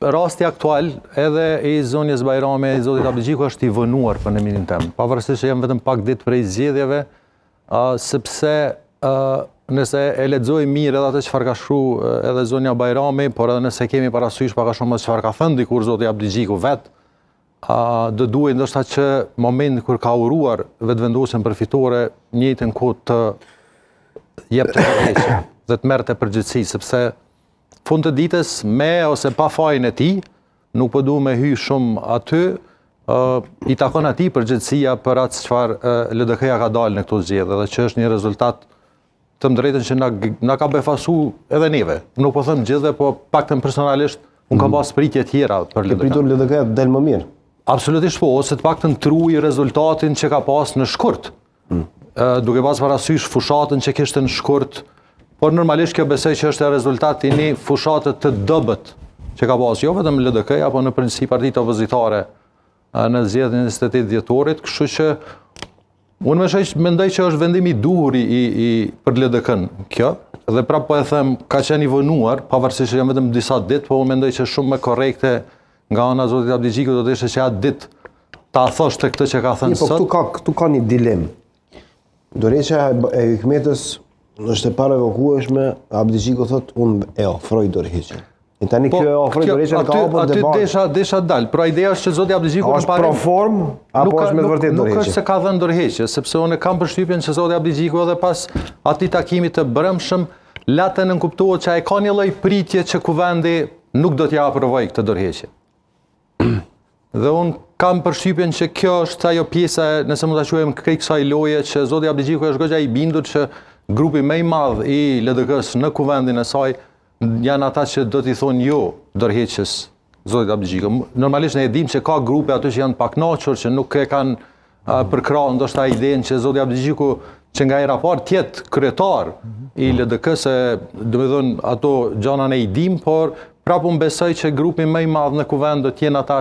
rasti aktual edhe i zonjës Bajrami e i zotit Abdigjiku është i vënuar për në minin temë. Pavarësisht që jem vetëm pak ditë prej zgjedhjeve, sepse nëse e lexoj mirë edhe atë çfarë ka shkruar edhe zonja Bajrami, por edhe nëse kemi parasysh pak a shumë çfarë ka thënë dikur zoti Abdigjiku vet, do duhet ndoshta që momentin kur ka uruar vetëvendosjen përfitore, njëjtën kohë të jep të përheqje dhe të merrte përgjegjësi, sepse fund të ditës me ose pa fajin e tij, nuk po du me hy shumë aty, i takon atij përgjegjësia për atë çfarë LDK-ja ka dalë në këto zgjedhje dhe që është një rezultat të drejtën që na ka befasu edhe neve. Nuk po them gjithve, po paktën personalisht unë kam pas pritje tjera për LDK. Ke pritur LDK të del më mirë? Absolutisht po, ose të paktën trui rezultatin që ka pas në shkurt. Duke pas parasysh fushatën që kishte në shkurt, por normalisht kjo besoj që është rezultati një fushate të dobët që ka pas jo vetëm LDK, apo në princip partitë opozitare në zgjedhjen e 28 dhjetorit, kështu që unë mendoj që është vendimi i duhur për LDK-n kjo, dhe prapë po e them, ka qenë i vënuar, pavarësisht që janë vetëm disa ditë, po unë mendoj që shumë më korrekte nga ana zotit Abdigjiku do të ishte që atë ditë ta thoshte këtë që ka thënë sot. Po këtu ka një dilemë. Dorëheqja e Hikmetës është e paraevokueshme, Abdigjiku thotë unë e ofroj dorëheqjen. E tani kjo e ofroj dorëheqjen ka hapur debat. Aty desha dal, pra ideja është që zoti Abdigjiku është pro form apo është me vërtet dorëheqje? Nuk është se ka dhënë dorëheqje, sepse unë kam përshtypjen që zoti Abdigjiku edhe pas atij takimit të brëmshëm latë nënkuptohet që ai ka një lloj pritje që kuvendi nuk do t'ja aprovojë këtë dorëheqje. Dhe unë kam përshtypjen që kjo është ajo pjesa, nëse mund ta quajmë kësaj loje, që zoti Abdigjiku është goxha i bindur që grupi më i madh i LDK-s në kuvendin e saj janë ata që do t'i thonë jo dorëheqjes zotit Abdigjiku. Normalisht ne e dimë që ka grupe aty që janë paknaqur, që nuk e kanë përkrahur ndoshta idenë që zoti Abdigjiku që nga era parë tjetë kryetar i LDK-s, domethënë ato gjana ne i dimë, por prapë unë besoj që grupi më i madh në kuvend do t'jenë ata